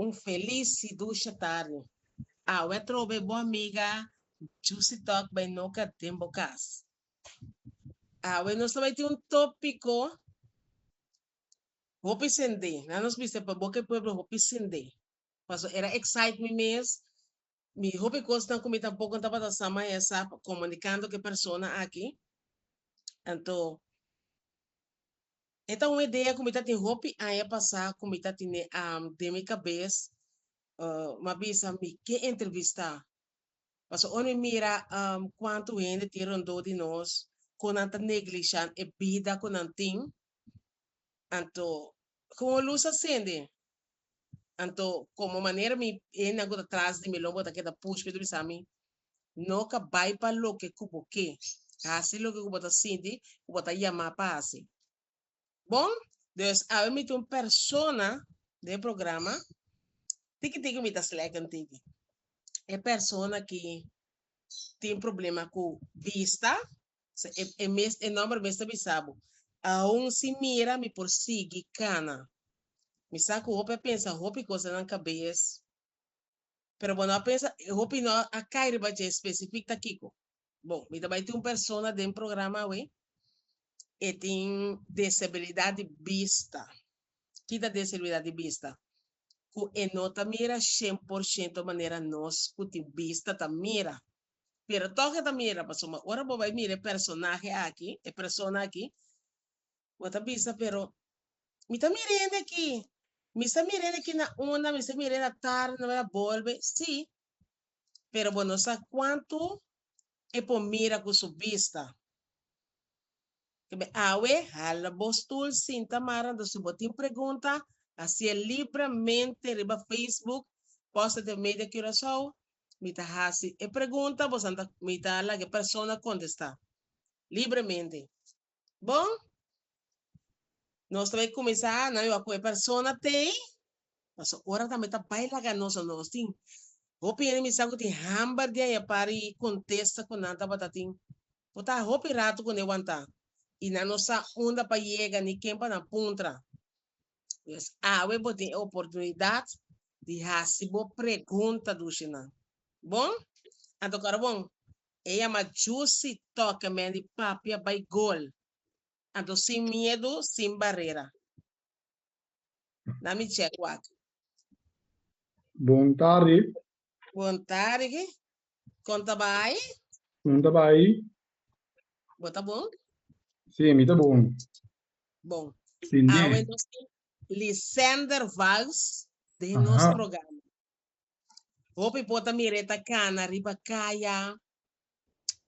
Um feliz e ducha tarde. Eu trobe boa amiga, Juicy Talk by Noca Tembocas. Eu nós também tem um tópico, Hopi Sende. Nós viste para boca pueblo Hopi Sende. Mas era excite me mês. Me Hopi Costa como tampouco estava da sama essa comunicando que persona aqui. Então, uma ideia como está tem Hopi aí passar como está tem de minha cabeça, uma vez me que entrevistar. Mas onde mira quanto gente tirando de nós com tanta negligência e vida com antim, então como luz acende, então como maneira me ainda agora atrás de mim logo da que da push pedro sami, nunca vai para lo que cubo que, assim lo que cubo da sindi, cubo da yama passe. Bom, Deus, a mim tem uma persona de programa, tiki me tá select tiki, é persona que tem problema com vista. É número mesmo bisabo. Aún se mira me persigue cana. Me saco roupa pensa roupa coisa na cabeça. Pero bueno, pensa roupa não a cair bate específica kiko. Bom, me também tem uma persona de um programa we e tem disabilidade de vista. Que da disabilidade de vista? Que e nota mira 100% maneira nós que vista ta mira. Pero toque ta mira, pasó uma hora vai mira personagem aqui, é persona aqui. Outra vista, pero me está mirando aqui. Me está mirando aqui na onda, me está mirando na tarde, não vai volver. Sim, pero bueno, sabe quanto é por mira com sua vista? Awe, hala bostul, sinta mara, do se botin pergunta, assim é livremente, riba Facebook, posta de media curaçao, me tá hasi, e pergunta, você anda, me tá lá que persona contestar. Livremente. Bom? Nós também começar, não, a persona tem, mas ora também está baila ganosa nós tem. Hopi ele me sabe que tem hambar dia e pari contesta com nada batatim. Bota hopi rato com levanta. E na nossa onda para chegar ni quem para na puntra. Yes, we botem oportunidade de receber pergunta do China. Bom? Então, cara, bom. Ela ma juicy toca me de papia by gol. Então, sem medo, sem barreira. Dá me check wak. Boa tarde. Boa tarde. Conta bem? Conta bem? Bota bom? Sim, muito bom. Bom. Sim, Então, Lysander Valls, de nosso programa. Hopi pota mireta cana, riba caia.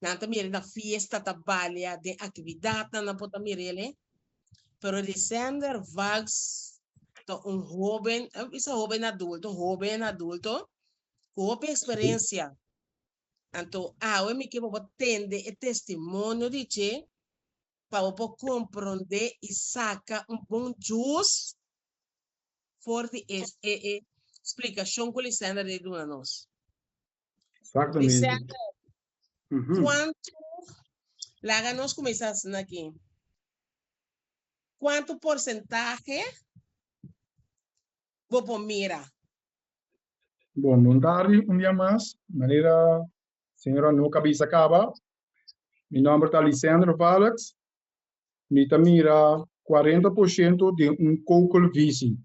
Nanta mireta fiesta, trabalha, de atividade, na pota mirele. Pero Lysander Valls, um jovem, isso é jovem adulto, com experiência. Então, eu me quero atender o testemunho de che, para eu compreender e sacar bom jus forte explicação que o Lisandro deu a nós. Exatamente. Lisandro, quanto, lá nós começamos aqui, quanto porcentagem vou mira? Bom tarde, dia mais. Maneira, senhora no cabeça acaba. Meu nome é Alessandro Valax. Me mira 40% de coco vice.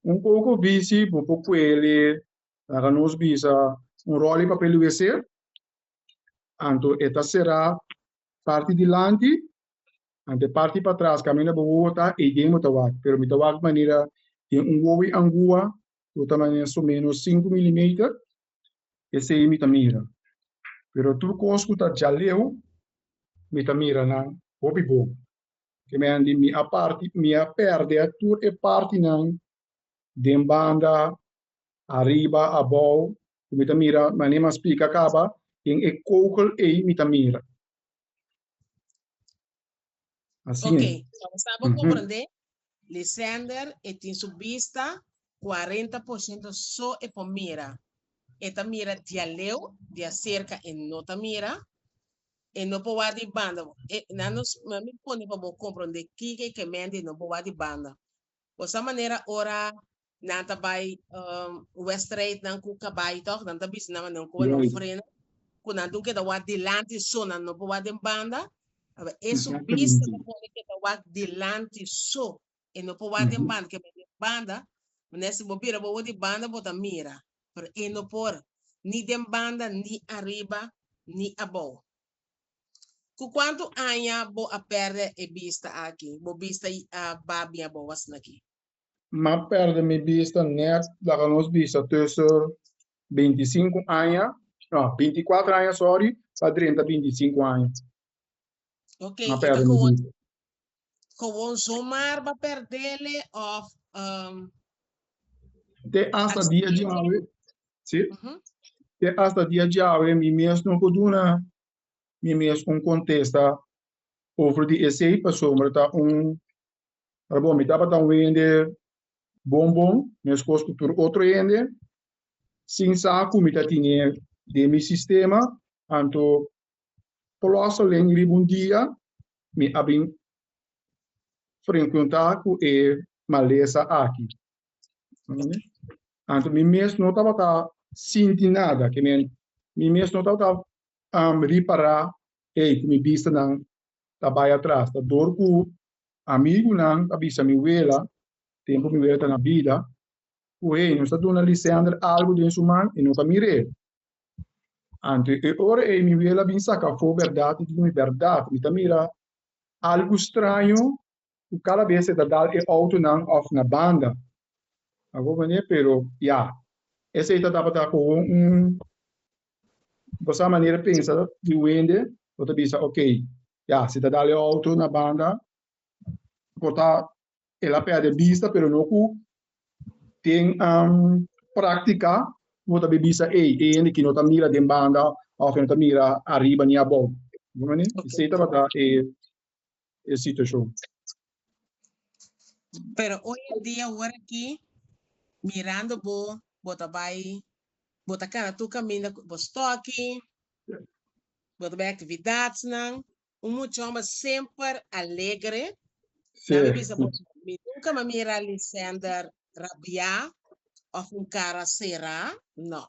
Coco vice, por pouco ele, para nós visa rolo de papel UVC. Então, esta será parte de lante, ante parte para trás, caminha para outra e de mutawak. Pero mutawak maneira tem woi angua, o tamanho é menos 5 mm, esse aí me mira. Pero tu cosco tá já leu, me mira na hobby bom. Que me andi mi a parte, mi a perde a tur e parte não, de banda, arriba, a bol, me mira, mas nem mais explica acaba, em e coco e me mira. Assim Ok, é. vamos a compreender. Lysander tem sua vista 40% só é por mira. Esta mira de leu, de cerca e nota mira, e não pode de banda. Não me põe para compreender que mente não pode de banda. Dessa maneira, ora, nanta by Westrate nang ku kabay toch nanta bis naman nang ku no Right. frena ku nantu que da wa dilante so nan no wa den banda aba eso bis Exactamente. na pode que da wa dilante so e no wa den banda que banda nesse bobira bo di banda bota mira per e no por ni den banda ni arriba ni abo. Ku quanto anya bo a perde e vista aqui bo vista a babia bo was naki. Maar perde mi vista net, dat ons vista tussen 25 anos, no, 24 anos, sorry, para 30, 25 anos. Ok, Maar então perde mi vista. gewoon zomaar ba perdele of Te hasta dia de hoje, sim? Te hasta dia de hoje, mi mesmo não poduna, mi mesmo contesta over die essay, para sombra tá rabo mi tava tá vende bombom, mas costo por outro ende, sin saco mi tá tinha de mi sistema, anto poloso len um dia, mi abin frequentar com e maleza aqui. Anto mi mesmo não tava tá sentindo nada, que mi mesmo não tava reparar e mi vista não tava atrás, tá dor com amigo não, avisa mi vela, tempo mi vela tá na vida, ué, não está dando licença algo de sumar e não tá mire. Anto e ora e mi vela bin saca foi verdade, tudo é verdade, mi tá mira algo estranho, cada vez se dá e auto não off na banda. Agora, né, pero, já, essa aí tá dava com essa maneira de pensar de vende, você pensa, ok, já, se dá auto na banda, botar ela perde vista, pero não tem prática, você pensa, ei, ele que não tá mira de banda, ou que não tá mira arriba nem abaixo. Né? Isso aí tá a situação. Pero hoy en día, ahora aquí, mirando bo, bota vai, bota cara tu caminha, vos estou aqui, bota vai atividades não, muito homem sempre alegre, não me bisa, nunca me mira Alexander rabiar, ou cara será, não.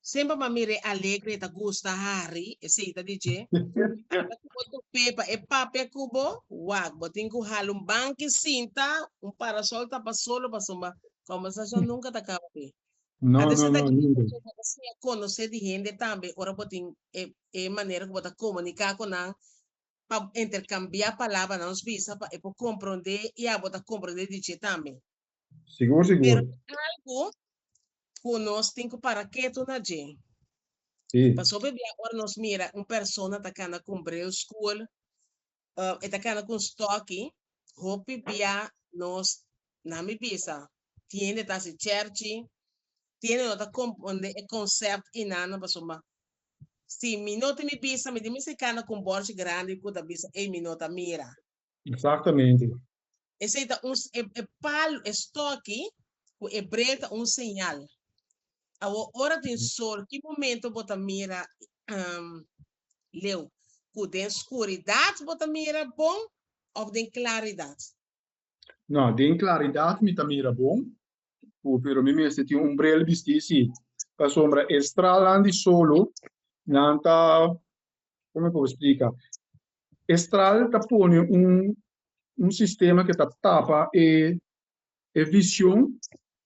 Sempre me mira alegre, tá gosta Harry, esse tá DJ, boto pepa, e pape cubo, wag, botin ko halong banque cinta, parasol tá solo, pasuma, conversação nunca tá acaba. Não, Até não, se não, nunca. conhecer de gente também, ora botin maneira que bota comunicar com nós, para intercambiar palavras nas visa, para compreender e a bota compreender de gente também. Seguro, seguro. Pero algo que nós temos para que tu na gente. Sim. Para sobre agora nós mira pessoa tá cana com breu school, tá cana com estoque, hopi bia nós na mi visa, tiene tá se church, tiene nota compreender o conceito inana para soma. Se mi nota mi visa, mi dimi se cana com borge grande, que da visa e mi nota mira. Exatamente. Esse é palo estoque, o breta sinal. A hora de sol, que momento bota mira leu? Com den escuridade bota mira bom ou den claridade? Não, tem claridade, me também era bom. Pero mi mesmo tinha brele vestido, sim. A sombra estralando solo, não tá, como eu posso explicar? Estrala tá põe sistema que tá tapa e visão,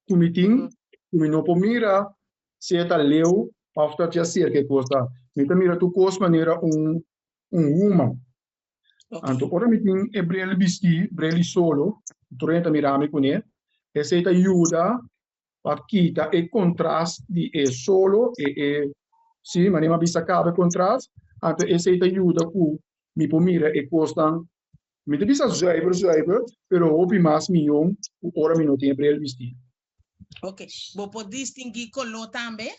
como tem, como não pode mirar, se tá leu, after te acerca que costa. Me tá mira tu costa maneira uma. Anto ora mi tem e brele vestido, brele solo, torrenta mirame com ele. Essa tá ajuda para quitar o contraste de solo e sim, mas nem bisa cabe contraste, então esse te ajuda com me pomira e costan me te bisa zuiver, pero hopi mais milhão ora me não tem para ele vestir. Ok, vou poder distinguir color também?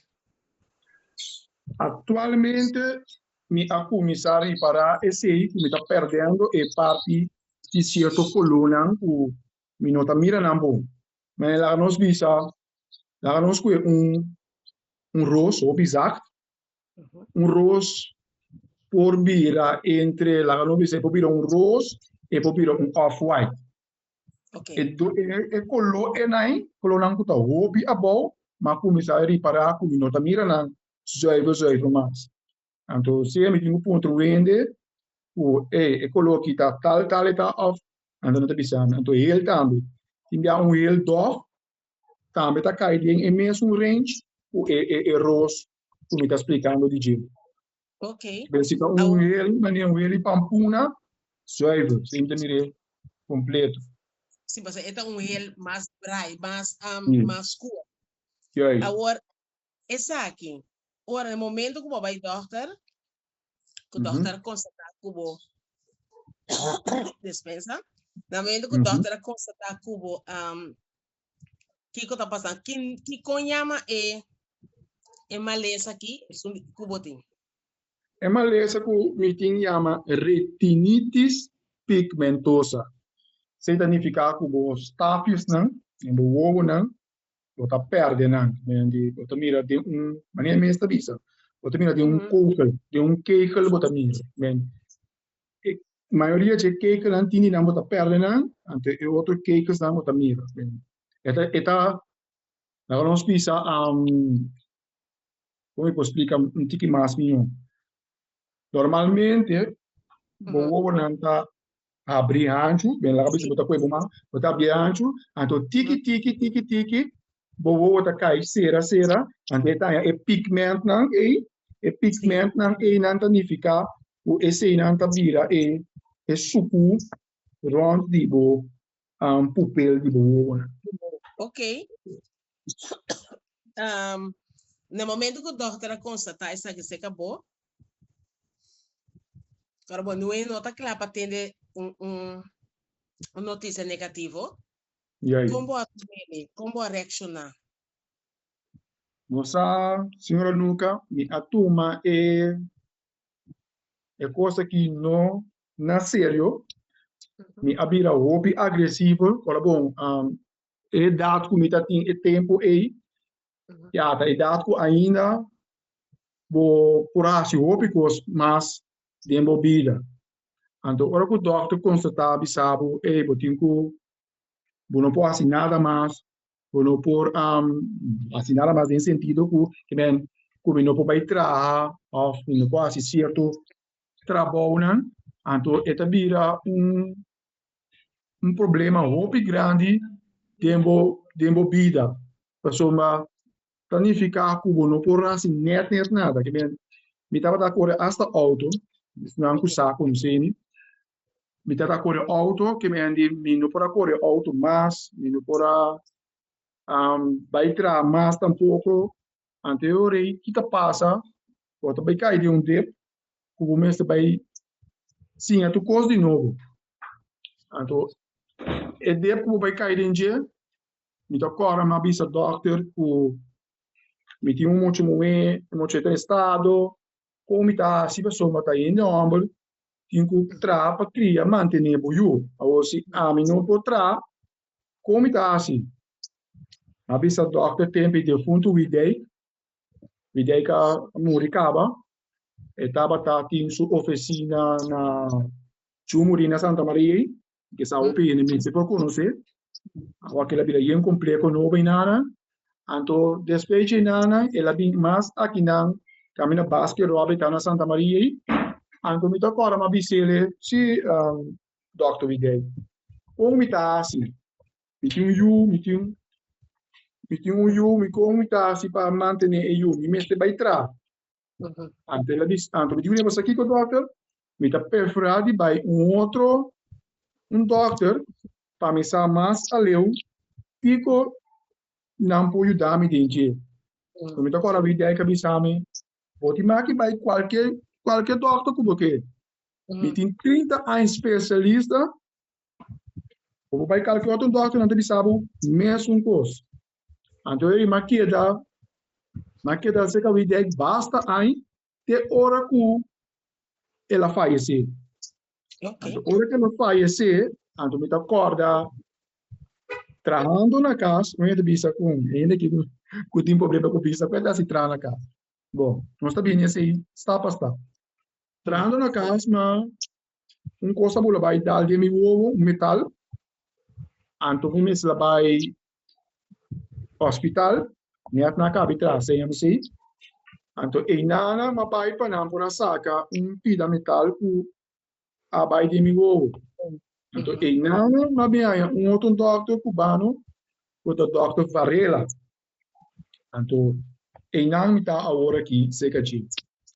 Atualmente me a começar a reparar esse aí que me está perdendo e parte de certo coluna o me não tá mira não bom, mas lá nós bisa lá nós com roos, ou bizarro, roos por vira entre, lá não sei, por vira roos e por vira off-white. Ok. Colo enai, colo nang kuta hobi abau, ma começar a reparar com nota mira nang zuiver mas. Então, se eu me tenho ponto vende, colo kita tal eta af, então não tá pensando, então ele também. Tinha ele dof, também tá caindo em mesmo range, roos, como tá explicando de jeito. Ok. Se tá ele, mas ele pampuna, zuiver, sempre mire completo. Sim, mas é um ele mais dry, mais cool. Agora, esse aqui, ora, no momento que o vai doctor, que o doctor constata que o dispensa, no momento que o doctor constata que o que está passando, que conhama é maleza aqui, que o tem. É maleza que o meeting chama retinitis pigmentosa. Significa que o staples não, o ovo não, você perde não, você mira de maneira mais estabível. Você mira de keukel, você mira. A maioria de keukel não tem não, você perde não, ante outro keukels não, você mira. Eta, nós vamos pensar, como eu posso explicar um tique mais minho. Normalmente, o ovo não está abrir ancho, bem lá, você botar coisa mais, botar abrir ancho, então tiki, bobo botar cai cera, então tá é pigment não não tanifica o esse não tá vira é suco rond de bo pupil de bo. Ok. No momento que o doutor constata isso que se acabou, agora, bom, não é nota clara para atender uma notícia negativa. Como reaccionar? Nossa senhora Luca, a turma é coisa que não na sério, me abira hobby agressivo, ora bom, é dado que me tá tem tempo aí, já tá é dado que ainda vou curar se hobby mas de embobida. Então, ora que o doctor constatar, sabe, vou ter que não pode assim nada mais, vou não pôr assim nada mais em sentido que bem, que não pode trabalhar, ou não pode assim certo trabalho, né? Então, é também problema muito grande de embobida. Pessoa planificar como não pôr assim net nada, que bem, me estava da cor hasta auto, não com saco, não sei, me estava da cor auto, que me não pôr a cor auto mais, me não pôr vai tra mais tampouco anterior que tá passa ou também cai de dep o começo vai sim a tu cos de novo então é dep como vai cair em dia me toca uma bisa doctor o me tinha muito estado como tá se pessoa tá indo ombro tinha que para criar manter boiu ou se a mim não potrá como tá assim a bisa doctor tem de fundo idei que Muricaba estava aqui em sua oficina na Chumurina Santa Maria, que está o PN, se por conhecer, aquela vida é completo novo em Nana, então depois de Nana, ela vem mais aqui na caminho basque robe tá na Santa Maria, então me toca uma bisele se Dr. Videi, como me tá assim, me tinha me como tá assim para manter o me mete vai trás. Ante la distante, di una cosa con doctor, mi ta perforati by un doctor, para me sa mas a leu, pico não può aiutarmi dinge. Mi ta ora videi che bisami, poti maki by qualquer doctor como que. Mi tin 30 anos especialista, o vai qualquer outro doctor não te bisabo, mesmo coisa. Então ele maqueda se que videi basta aí, te ora com ela faleceu. Okay. Ora que ela faleceu, então me acorda trabalhando na casa, não é de bisa com ainda que tem problema com bisa, pode se trabalhar na casa. Bom, nós também assim, está para estar. Trabalhando na casa, mas coisa boa vai dar de mi ovo, metal, Anto mi se vai hospital, niat na kabitra sem MC. Anto inana mapai panam puna saka pida metal ku abai de mi ovo. Anto inana mabia outro doctor cubano, o doctor Varela. Anto inana mi tá a hora aqui seca chi.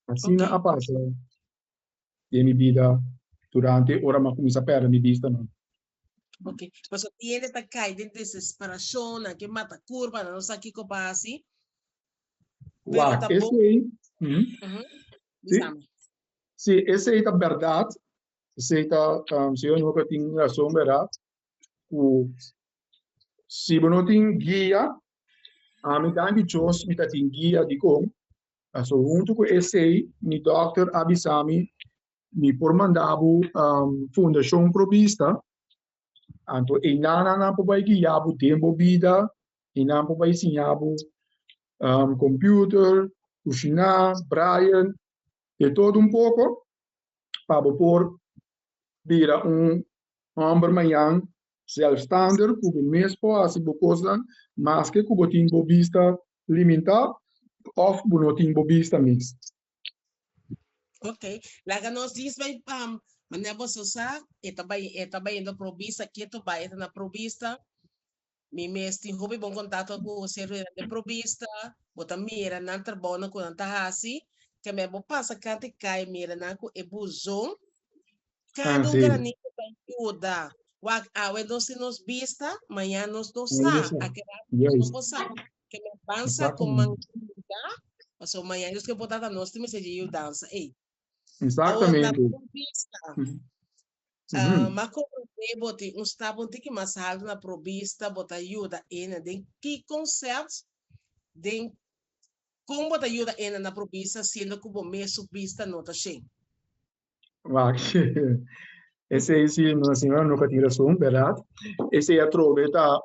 Assim a passa de mi vida durante ora ma começa a perder mi vista não. Ok, mas tiene esta caída de desesperação, que mata curva, não sei o que passa. Pero tá bom. Sim, essa é a verdade. Essa é a, se eu nunca tenho razão, verdade. Se eu não tenho guia, a mim dá ambicioso, me tem guia de como. So, junto com esse aí, mi doctor avisami, mi por mandavo fundação provista. Anto, e na po vai guiabo tempo vida, e na po vai ensinavo computer, cozinhar, Brian, e todo pouco, para por vira homem manhã zelfstandig, com o mesmo assim, coisa, mas que com o tempo vista limitado, of bunoting bobista mix. Ok, laga nós diz vai maneira sosa, eta vai indo provista, que tu vai na provista, mi mestre hobby bom contato com o servidor de provista, bota mira na trabalho com anta hasi, que me bo passa cante cai mira na com e buzon, cada granito vai ajuda. Então se nos vista, amanhã nos dosa, aquela não possa que me pança com manga. Mas amanhã eu que botar da nós temos de dança, ei. Exatamente. Mas como eu botei estava que mais alto na provista, botar ajuda ainda, de que conceito, de como botar ajuda ainda na provista, sendo que o mesmo vista não está cheio. Esse aí, se a senhora nunca tinha razão, verdade? Esse é troveta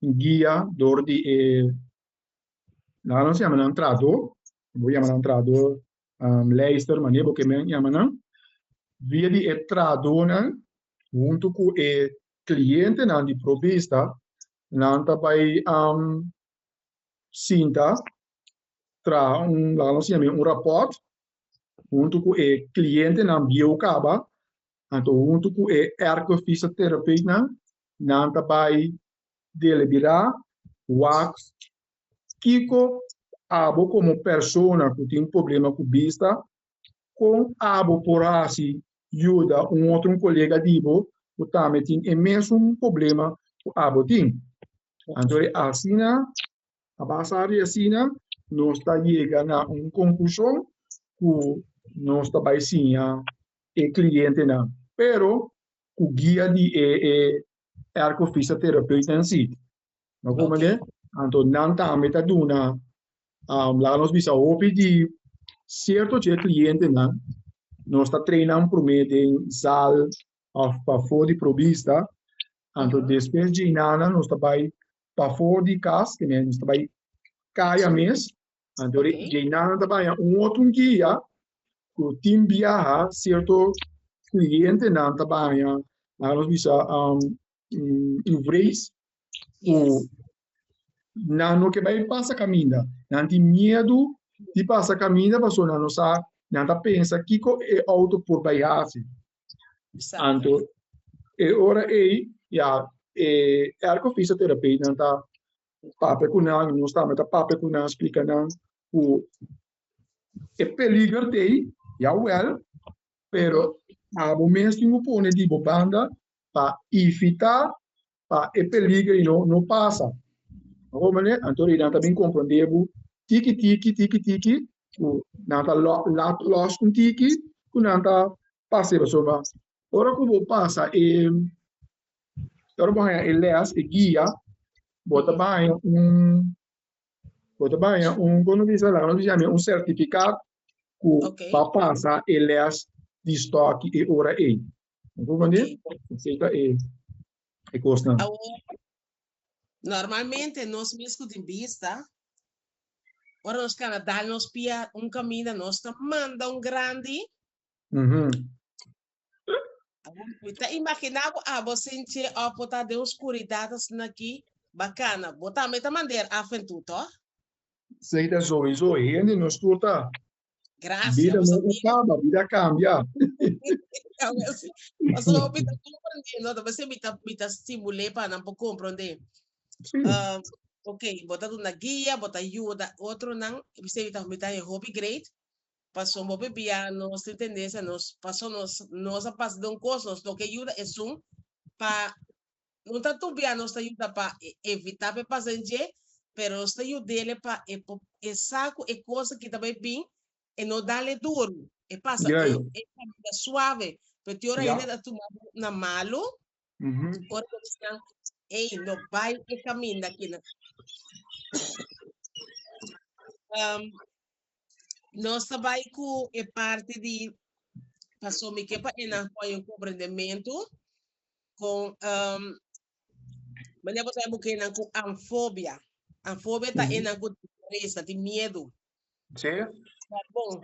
guia de não se chama entrado, vou chamar entrado Leicester, mas nem porque me chamam via de entrado, junto com o cliente na de provista, não vai cinta tra não se chama rapport, junto com o cliente na biocaba. Então, junto com o ergofisioterapeuta, não vai deliberar wax Kiko abo como pessoa que tem problema com vista, com abo por assim ajuda outro colega dibo que também tem o mesmo problema que abo tem. Então, assim, a base assim, nós está chegando a uma conclusão que nós está vai sim o cliente não. Pero o guia de ergofisioterapeuta em si. Não como é? Então, não está metaduna lá nós bisa opi de certo de cliente nós está treinando por meio de sal para fora de provista então depois de nada nós está para fora de casa que nós está caia mês então de nada está outro guia o time viaja certo cliente não está lá nós bisa vez não que vai passar caminho, não tem medo de passar caminho, a pessoa não sabe, não pensa que é auto por baixar. Então, ora já ergofisioterapeuta não está papo com não está mas papo com não explica não o é peligro tem já well, pero a momento que o põe de banda para evitar para é peligro e não passa. Então, ele também compreendeu tiki, nada lost com tiki, que nada passa para sobre. Ora que vou passar ora vai aliás guia, bota quando diz lá, nós chamamos certificado que para passar aliás de estoque e ora aí. Compreende? Aceita é constante. Normalmente, nós mesmos de vista, ora nós queremos dar-nos caminho, nós manda grande. Tá imaginando você sentir a botar de escuridade aqui, bacana. Botar meta maneira a tudo, ó. Sei da sowieso, gente não escuta. Graças, Vida você não acaba, vida cambia. mas eu me tá compreendendo, você me tá estimulando para não compreender. Sim, Ok, botar na guia, botar ajuda, outro não, você me tá em hobby great. Passou uma bebida, nós tendência, nós passou nós a passar de um curso, nós do que ajuda é para não tanto bem nós ajuda para evitar para paciente, pero nós ajuda ele para é saco é coisa que também bem e não dá-lhe duro, e passa yeah, é suave, pero tem hora yeah. ele tá tomando na malo, hora que estão ei, não vai e caminha aqui na nós trabalhamos com é parte de passou me que para apoio um compreendimento com mas eu vou buscar com anfobia. Anfobia está com tristeza, de medo. Sim, Tá bom.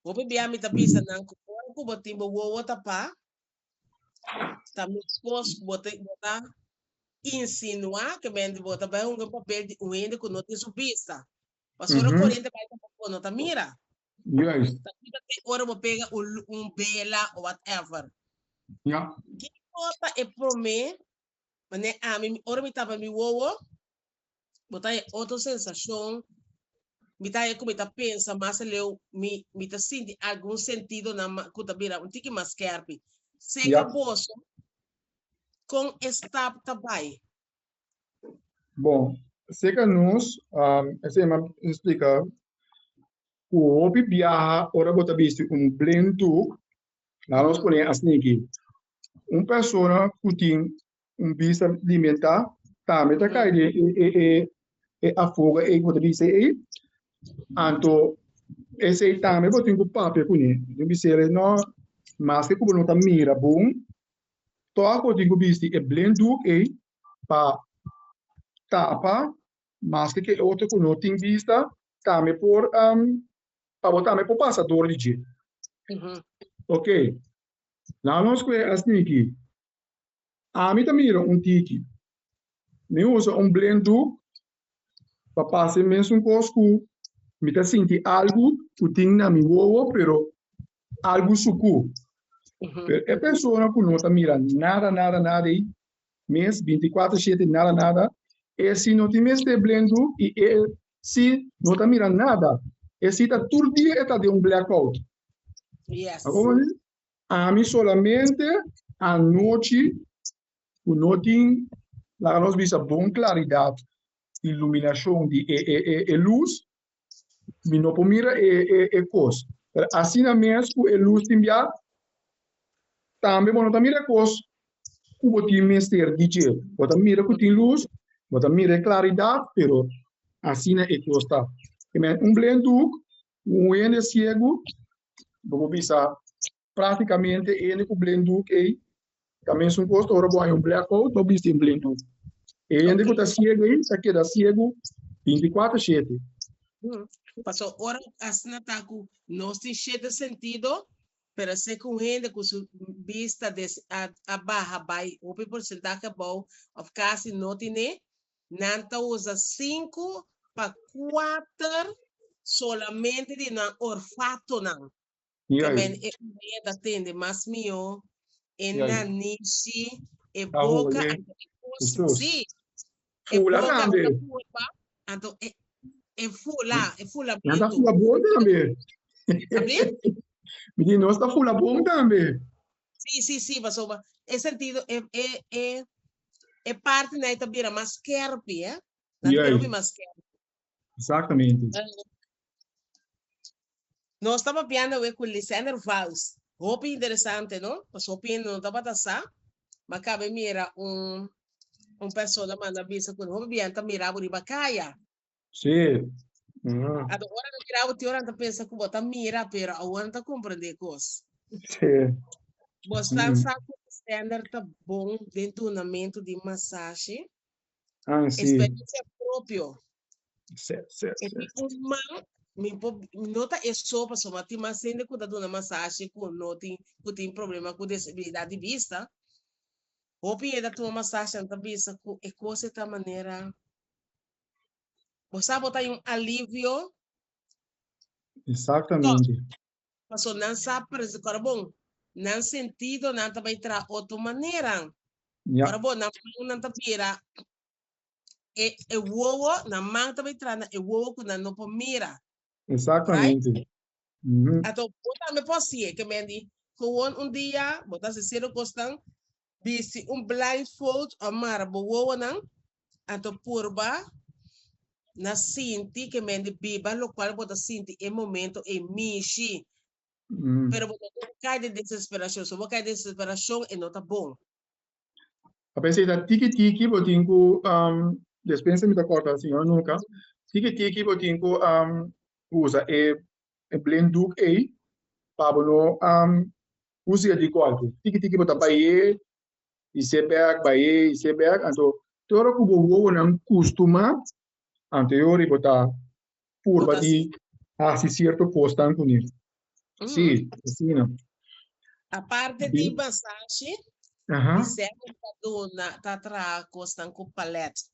Vou beber a minha pista não com o botimbo o outra pá. Tá me exposto botar insinuar que vende bota vai um papel de um ende com notícia pista. Passou a corrente vai com nota mira. yes, Ora vou pegar bela ou whatever. yeah. Que nota é pro mim, mas a mim ora me tava me wowo. Botar outra sensação, me tá como tá pensa, mas eu me tá sentindo algum sentido na cuta bira, um tique mais carpe. Seca bolso com esta tabai. Bom, sei que nós, essa explica, o hobby viaja, ora bota visto blend lá nós podemos assim aqui, pessoa que tem vista alimentar, tá, mas tá caindo e afoga e bota visto aí, então esse aí também bota um papel com ele, não precisa não, mas que como não tá mira bom, toa bota um visto e blend aí para tapa, mas que outro que não tem vista, também por para botar também por passador de dia, ok? Lá nós que assim aqui, a mim também tiki, me usa blend para passar mesmo cosco, me tá senti algo que tem na minha voa, pero algo suco. É pessoa que não tá mirando nada aí, mês 24/7 nada, e se não tem mês de blend e se não tá mirando nada, e se tá todo dia tá de blackout. Yes. Agora, a mim solamente à noite, o não tem, lá nós visa bom claridade, iluminação de luz, me não mira coisa. Assim na mesmo, luz tem já, também não tá mira coisa, o tem mestre DJ, bota mira que tem luz, bota mira claridade, pero assim na costa. Blend ende cego, vamos pensar praticamente ele com blend aí, também são costa, ora boa blackout, não viste blend. Ende que tá cego aí, tá queda cego 24/7. Passou hora assim tá com não tem cheio de sentido, pero se com gente com sua vista a barra vai o porcentagem bom, of casi não tem nanta usa 5 para 4 solamente de na olfato não. Que men é da tende mas mio e na nishi e boca sim e boca então é fula Não está fula bom também. Abrir? Menino, está fula bom também. Sim, mas é sentido é parte da itabira mais kerpi, é? Não quero mais kerpi. Exatamente. Nós estamos vendo com o Lisandro Vals. Roupa interessante, não? Mas roupa não estava passar. Mas cabe mira pessoa da manda bisa com roupa bem, tá mirava de bacaia. Sim. Agora não mirava, te hora pensa que bota mira, pero agora não compreender coisas. Sim. Você sabe que o standard tá bom dentro do treinamento de massagem. Ah, sim. Experiência própria. Certo. Um man nota é só para só, mas mas ainda quando dá uma massagem com não tem problema com desabilidade de vista, hopi é da tua massagem da vista com é coisa da maneira, você botar um alívio, Exatamente. passou não sabe para esse cara bom, não sentido não também tra outra maneira, Yeah, cara bom não tá pira é wowo na mão também tra é wowo que não pode mira, right? exatamente. Uhum. Então, botar me posse que me di, com dia, botar se ser costan, disse blindfold amar wowo não, então purba na sinti que me di biba, lo qual bota sinti em momento em mishi. Uhum. Pero você cai de desesperação, se você cai de desesperação, é não tá bom. A pesar da tiki-tiki, botinho, dispensa me da corta, senhor, nunca. Tiki-tiki, botinho, usa blend duk para usa de golpe. Tiki-tiki, bota baie, e se baie, então, todo o bobo não costuma, anterior, botar curva de certo posto com isso. Sim, assim, não. A parte de massagem, Aham. sempre tá atrás costan com palete.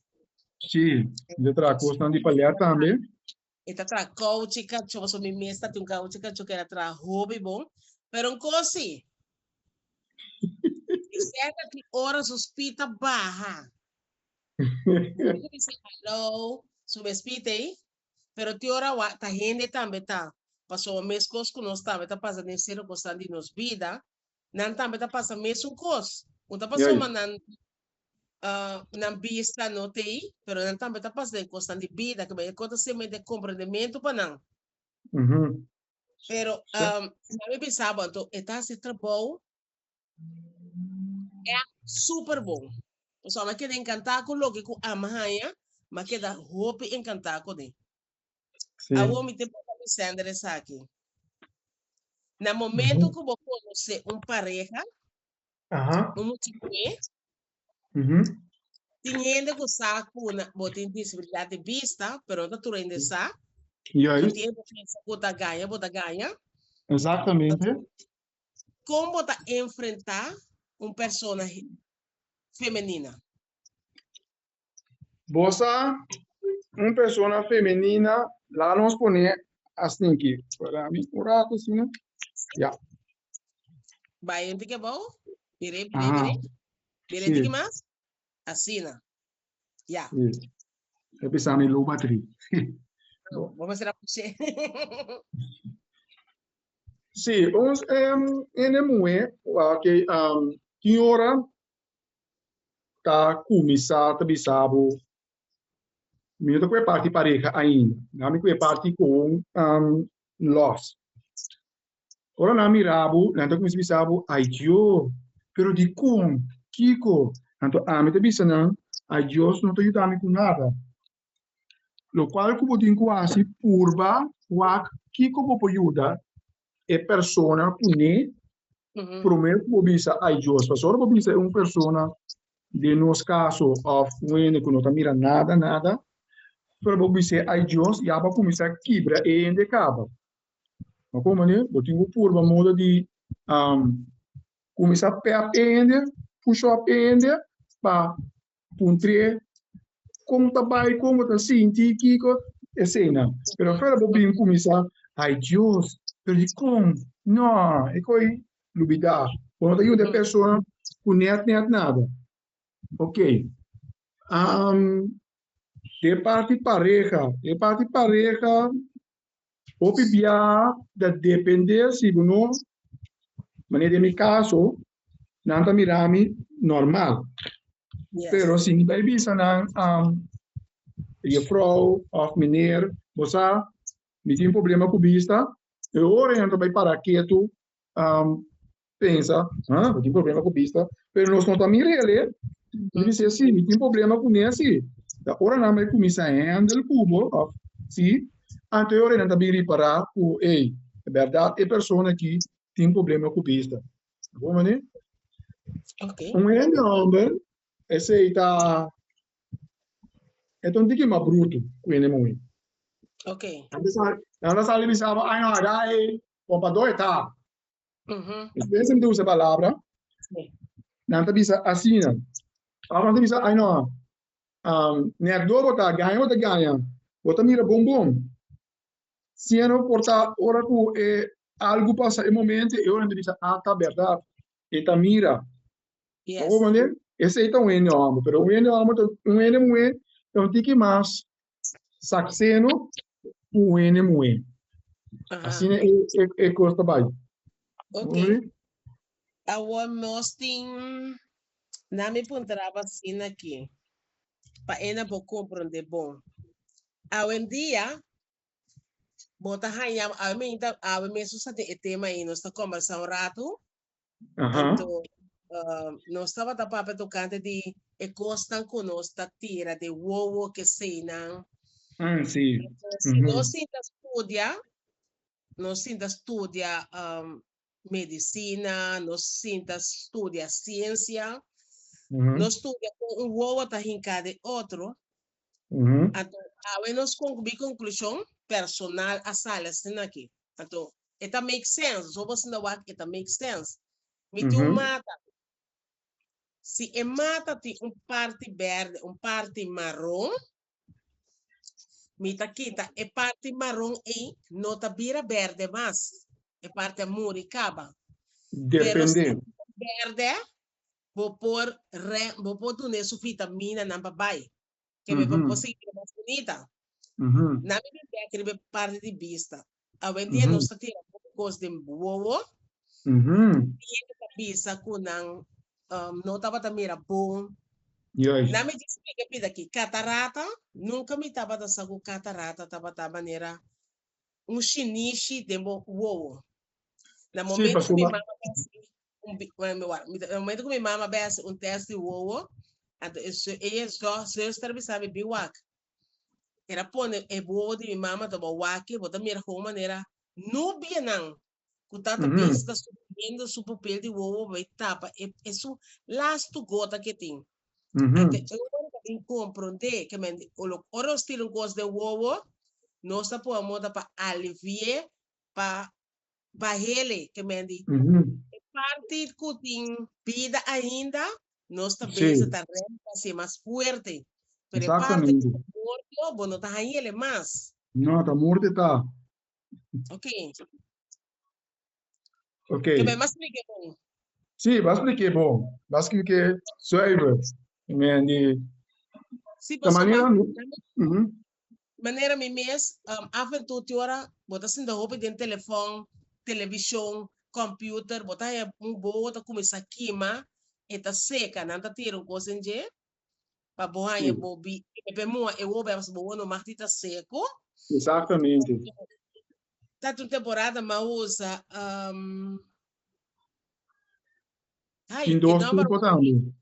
Sim, de atrás costan de palhar também. E tá atrás coach, cacho, so me mesta tem coach, cacho que era atrás hobby bom, pero um cosi. E certa que horas hospita barra. Você diz hello, sube espita aí, pero te hora tá gente também tá. Passou mês cos que nós também tá passando em ser costan de nos vida, não também tá passando mesmo cos. Então passou mas não vista não tem, pero não também tá passando em costan de vida, que vai acontecer de compreendimento para não. Pero sabe pensava então está se trabalho é super bom. Só mas queda encantado com o que com a manhã, mas queda hope encantado com ele. A homem tem para me sender essa aqui. No momento que você conhece pareja, um tipo tinha que saco na botin disabilidade de vista, pero não tu ainda sa. Não tem diferença bota ganha. Exatamente. Como bota enfrentar personagem feminina? Bossa, persona feminina, lá nos pone assim que para mim, assim, né? Já. Vai entre que bom? Mire, que mais? Assim, né? Já. É pensar em low battery. Vamos fazer a puxê. Sim, vamos em que que hora tá começar a bisabo mesmo que é parte pareja ainda, não que é parte com loss. Ora na mirabo, não tô com esse bisabo, ai Dio, pero de com Kiko, então a mim te bisa não, ai Dios não te ajuda com nada. Lo qual que botin quasi purba, wak Kiko po ajuda é persona pune prometo que bisa ai Dios, mas ora bisa é uma persona de nos caso of when que não tá mira nada, pero bisa ai Dios e aba começar a quebra e ende acaba. Mas como né, botin o purba modo de começar a pé ende, puxar a ende, para puntre como tá vai, como tá senti, Kiko, é cena. Pero fora bobinho começar, ai Deus, pero de como? Não, é coi, lubidar. Quando tem uma pessoa com net nada. Ok. De parte pareja, o pibia da depender se não, mas de meu caso, não tá mirami normal. Pero sim, vai bisa na je vrouw of meneer, você tem problema com vista, eu oriento para parar quieto, pensa, tem problema com vista, mas nós não estamos ele, ele diz assim, tem problema com esse, agora não vai começar a handle cubo, sim, antes eu oriento para reparar, é verdade, é pessoa que tem problema com vista, vamos né? Ok. Homem, esse está então, diga mais bruto com ele muito. Ok. Ela sabe pensava, ai não, dai, pompa dois tá. Às vezes me usa a palavra, não tá bisa assim, não. Agora não tá bisa, ai não, né, do bota ganha, bota mira bom bom. Se não porta ora tu é algo passa em momento, eu não bisa, ah, tá verdade. E tá mira. Vamos Yes. ver? Esse aí tá um ene amo, pero um ene muito, então tem que mais saxeno, um ene muito. Assim é costa vai. Ok. Agora nós temos, na me pontrava assim aqui, para ena por compreender bom. Hoje em dia, bota rainha, a mim mesmo sabe o tema aí, nós estamos conversando um rato, então, nós estamos da papel tocante de e costan com nós da tira de uovo que sei não. Sim. Se nós ainda estudia medicina, nós ainda estudia ciência, nós estudia com um uovo tá hincado de outro, então, aí nós concluímos conclusão personal a sala assim aqui. Então, it makes sense, só você não vai, it makes sense. Me tem mata. Se é mata tem parte verde, parte marrom, me tá quita, parte marrom e não tá vira verde mais. Parte muricaba. Pero se Depende. verde, vou pôr tu nessa vitamina na babai. Que me vou seguir mais bonita. Na minha que parte de vista. A vendia não está tirando coisa de boa. E essa com não estava também bom. Na me disse que pida aqui catarata, nunca me estava da saco catarata, tava maneira chinichi de boa. No momento que minha mama no momento que minha mama fez teste de boa, ela só sabe biwak. Era pone e boa de minha mama tava waki, bota minha maneira não bem não. Kutata vista subindo su papel de uovo vai tapa isso last gota que tem. Até eu também compreender que men o estilo gosto de uovo nós tá por moda para aliviar para ele que men parte que tem vida ainda nós tá bem tá renta ser mais forte. Pero parte que morto, bueno, tá aí ele mais. Não, tá morto tá. Ok. Ok. Que me mais explique bom. Sim, vai explicar bom. Vai explicar suave. Sim, Da maneira. Maneira me mês, aventura, bota assim da roupa de telefone, televisão, computer, bota aí bota começar a queimar, e tá seca, não tá tirando coisa em dia, para boa aí bobi, e bem moa, eu vou ver se boa no martita tá seco. Exatamente. Tá tudo temporada, mas usa, Tem dois tipos também.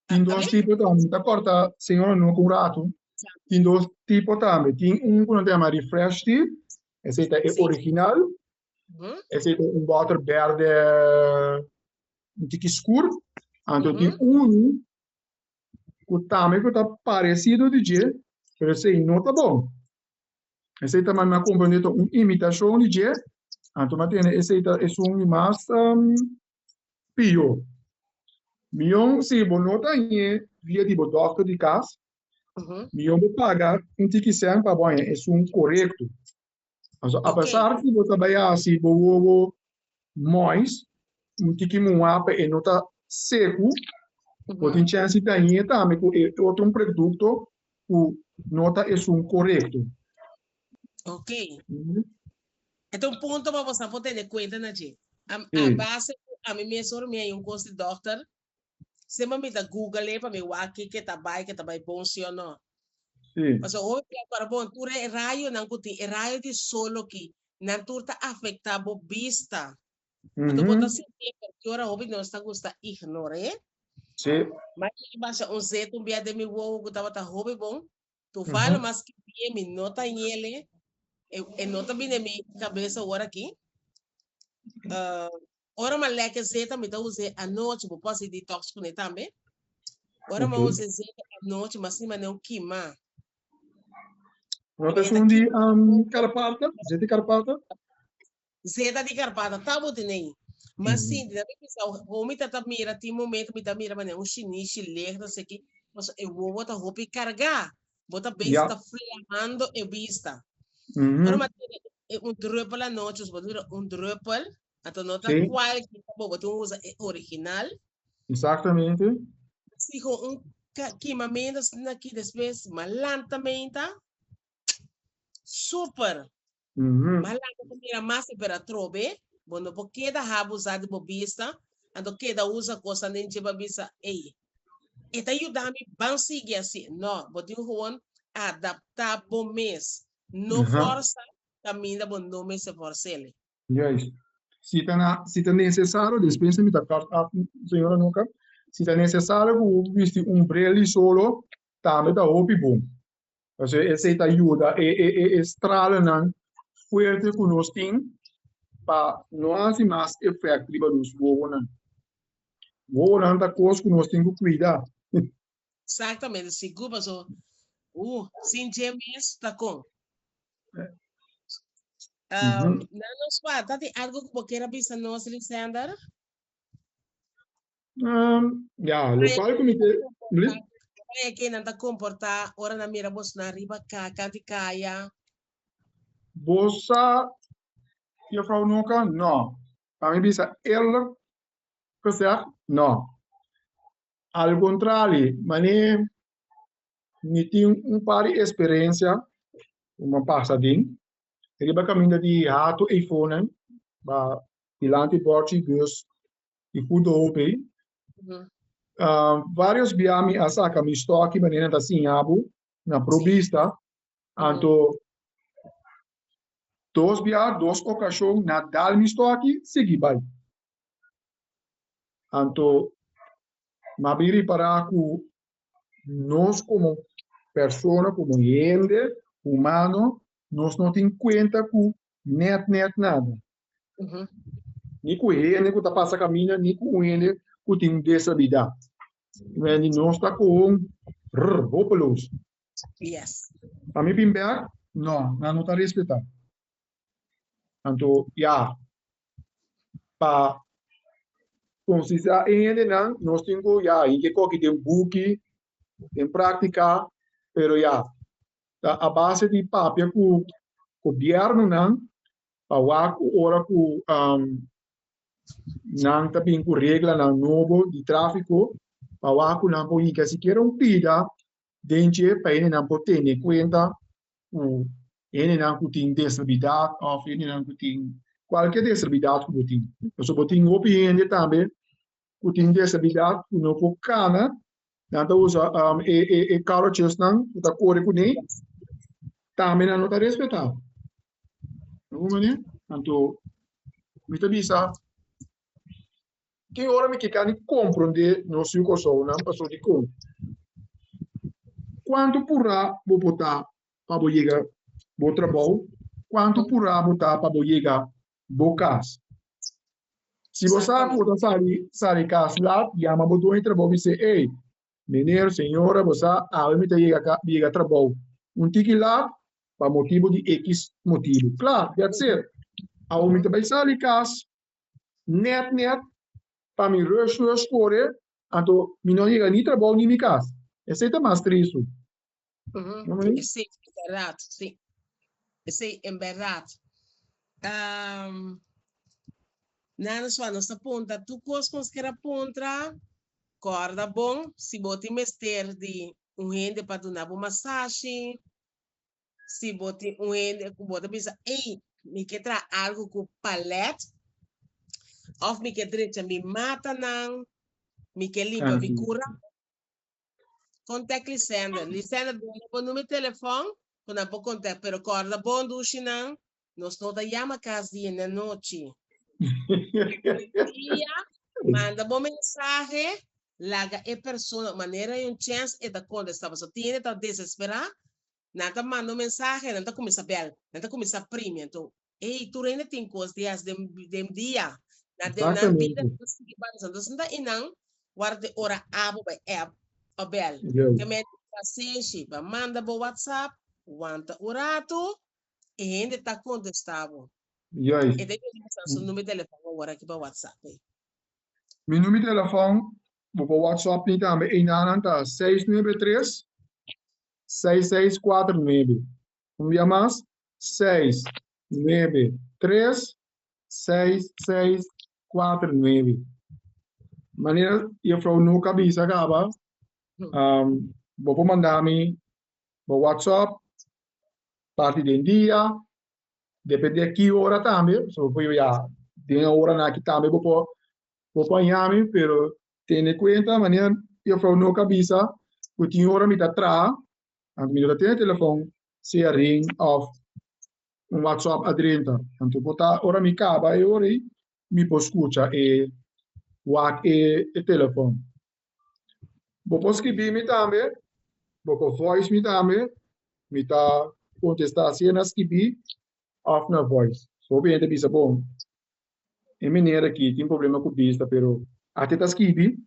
Tem dois tipos também. Tá corta, senhora, não com rato. Tem dois tipos também. Tem que não chama refresh tea. Esse é original. Esse é water verde um tique escuro. Então tem que também que tá parecido de jeito, mas esse não tá bom. Esse também me acompanha uma imitação de jeito. Então esse é mais pior. Mion, se não tá via tipo doctor de casa, mion vou pagar tique sem para banho. É correto. Apesar que você trabalhar assim, vou mais tique muapa e não tá seco, pode ter chance de também com outro produto o nota é correto. Ok. Então, ponto para você poder ter conta, né, gente? A base, a mim mesmo, me é gosto de doctor. Se eu me dá Google, para me ver que tá bom, sim ou não. Mas hoje, para bom, tu é raio, não que é raio de solo que não tu tá afetado a vista. Então, botar assim, porque ora, hoje não está gosta ignorar. Sim. Mas baixa zeto bia de mi wo que tava hobby bom. Tu fala mas que bia me nota em ele. Eu nota bem na minha cabeça agora aqui. Ora mas leque zeta me dá usar a noite, vou posso detox com ele também. Ora mas usar zeta a noite, mas sim mas não queimar. Nota Esta sundi aqui, Carpata, zeti Carpata. Zeta de Carpata, tá bom, nem. Mas sim, da minha pessoa, o me tá mira, tem momento me tá mira, mas um chinês, chileno, não sei o que, mas eu vou botar roupa e carregar, botar bem, Ja. está flamando e vista. Ora, Mhm. mas um druppel à noite, um druppel, então nota Sim, qual que tá bom, tu usa original, exatamente. se com queimamento aqui depois, malantamente, super. Mhm. Malanta mira mais para trobe, quando porque da rabo usado de bobista, ando que da usa coisa nem de bobista, ei. E tá ajudando me bem seguir assim, não, botinho gewoon adaptar bom mês, não Aha. força, caminho da bom nome se força ele. Juist. Se é necessário, dispensa me da carta, senhora nunca. Se é necessário, o visto um brele solo, também da opi bom. Ou seja, essa ajuda estrala não fuerte conosco para não fazer mais efeito riba dos voos não. Voos não tá coisa conosco tem que cuidar. Exatamente, se guba so, sem gemes, tá com. Mhm. Não nos falta, tem algo que você queira pensar nós, Lisandra? Ja, local comité, bli- É que não tá comportar, ora na mira, você na riba, canti caia. bossa, juffrouw Noka, não. Para mim, bisa eerlijk gezegd, não. Al contrario, mané, me tinha par de experiência, uma passadinha. Ele vai caminhar de rato e fone, ba ilante português e tudo open. Uhum. Vários biami asaka mi estoque menina da sinhabu na Sim. provista. Uhum. Anto dos bia, dos ocasiões na dal mi estoque, segui vai. Anto mabiri para ku nós como persona, como gente, humano, nós não tem conta com net nada. Uhum. Ni com ele, que tá passa caminho, ni com ele, que tem desabilidade. Mas nós está com hopeloos. Yes. A mim, bimbear, não está respeitado. Então, ja, para considerar ainda, nós temos, ja, em que tem book, tem prática, pero ja, a base de papel que o governo, não, para o hora que não também com regra não novo de tráfico para que não pode que se quer pida dentro para ele não pode ter conta o ele não tem desabilidade ou ele não tem qualquer desabilidade que tem eu só tem opinião também que tem desabilidade que não pode cana não usa caro chestang está corre com ele também não está respeitado não é então me bisa que hora me que can compreender no seu coração não passou de conta quanto porá vou botar para vou chegar vou trabalho quanto Uhum. porá botar para vou chegar vou casa se você Exatamente. pode sair casa lá chama botou em trabalho e dizer ei menino senhora você a me chega trabalho tique lá para motivo de X motivo claro that's it a me Uhum. vai sair casa net para me rush correr então me não chega nem trabalho nem minha casa esse é mais triste Uhum. não é? Sim, é verdade, sim. Sim, é verdade. Nada só nossa ponta, tu conseguir ponta, corda bom, se bote mester de rende para dar uma massagem, se bote rende, bota bisa, ei, me quer algo com palete, ou me quer direito, me mata não, me quer limpa, me cura, contact Lisandra do número de telefone, quando eu contact, pero corda bom do não, nós não da chama casa dia na noite. Dia, manda bom mensagem, laga e pessoa, maneira e chance e da conta estava só tiene tá desesperar, nada manda mensagem, nada começa a bel, nada começa a prima, então, ei, tu ainda tem coisas dias de dia, na vida, Exatamente. então não inang, guarda ora abo ba app, a bel, Yes. que me paciência, manda bo WhatsApp, wanta orato, e gente está contestando. Juist. E daí eu número de telefone agora aqui para WhatsApp. Mijn nummer telefoon, op WhatsApp niet aan bij 693 6649. Um dia mais, 693 6649. Maneira, eu falo no cabeça acaba, vou mandar-me por WhatsApp, parte do dia, depende de que hora também, so eu já tem a hora na que também vou apanhar-me, pero tem em conta, maneira, eu falo no cabeça, o tinha hora me dá atrás, a minha tem telefone, se a ring of un WhatsApp a 30. Tanto pota ora mi caba e ora mi può scuccia e wak e telefono. Bo può scrivermi tambe, bo può voice mi tambe, mi ta contestar na scrivi of na voice. So bem te bisa bom. E maneira aqui tem problema com vista, pero até ta scrivi,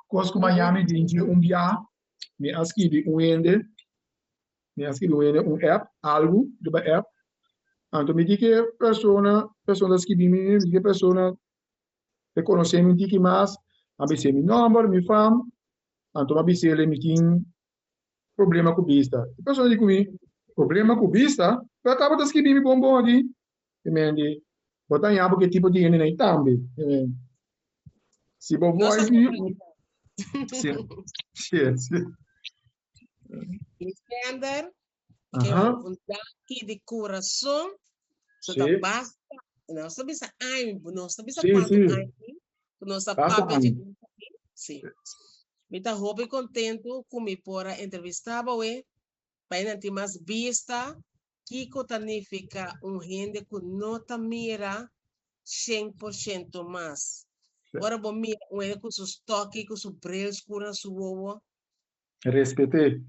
cos como Miami dinge dia, mi a scrivi ende, mi a scrivi ende app, algo, do app. Então, me diz que pessoas que me diz que pessoa que conhece me diz que mais, a BC meu número, meu fam, então a BC ele me tem problema com vista. A pessoa diz comigo, problema com vista, eu acabo de escrever me bom aqui, e me diz, botar em abo que tipo de nem também, se vou voz me, sim, Entender que um tanque de coração, so da basta, não sabe se não sabe se quanto não sabe papel de sim. Me está muito contente com me pora entrevistar para não ter mais vista que significa gente que não está mira 100% mais. Agora vou mira com seus toques, com seus brilhos, com seu ovo. Respeitei.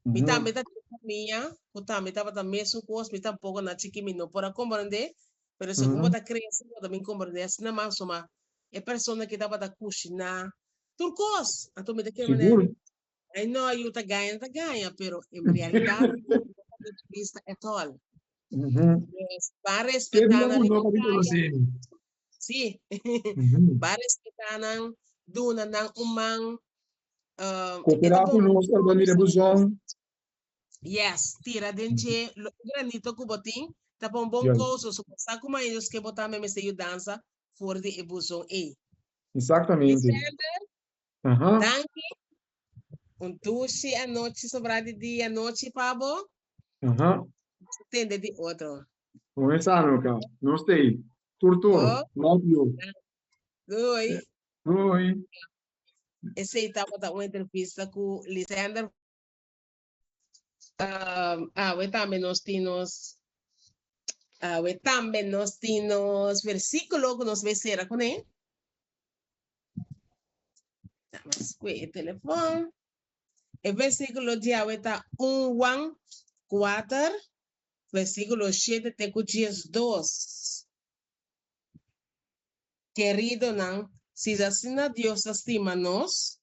Me também tá minha, o também tava da mesma coisa, me tá pouco na chique me não para compreender, mas se como tá crescendo, também compreender, assim não mais uma é pessoa que tava da cozinhar, tudo coisa, então me daquele maneira, aí não eu tá ganha, pero em realidade vista é tol. Para respeitar na sim, para respeitar na duna na umang cooperar conosco, organizar busão. Yes, tira dentro granito que botin, tá bom coisa, so sa kuma eles que botar mesmo se dança for de ebusão e. Exatamente. Danke. Duche a noite sobrar de dia, noite pabo. Tende de outro. Começar, meu cara. Não sei. Turtur. Love you. Oi. Oi. Esse aí tá botando uma entrevista com Lisandro. We também nós temos versículo que nós vai com ele. Vamos com o telefone. O versículo de Aweta 1:4, versículo 7 te dias 2. Querido, não, se assim Deus estima nós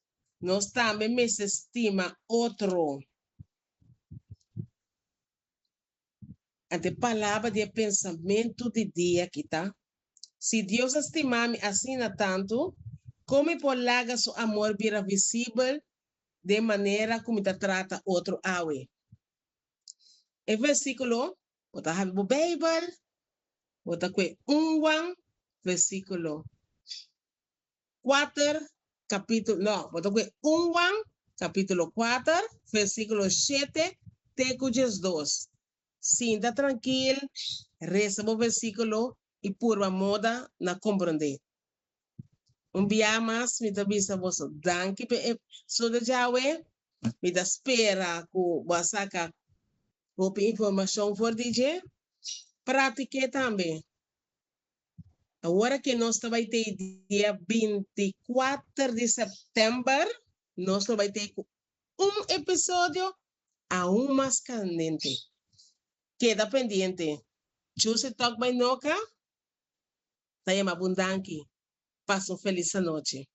também me estima outro. A palavra de pensamento de dia que tá. Se Deus estima-me assim tanto, como por larga seu amor vira visível de maneira como te trata outro awe. O versículo, bota a Bíblia, bota com 1 versículo 4, capítulo, não, bota com 1 capítulo 4, versículo 7, Tecudes 2. Sinta tranquilo, reza o versículo e por a moda na compreender. Dia mais, me dá vista você, danke pe so de jawe, me dá espera com basaka com informação for DJ, pratique também. Agora que nós vai ter dia 24 de setembro, nós vai ter episódio aún mais candente. Queda pendiente. Choose Talk by Noca. Tayama Bundanki. Paso feliz noche.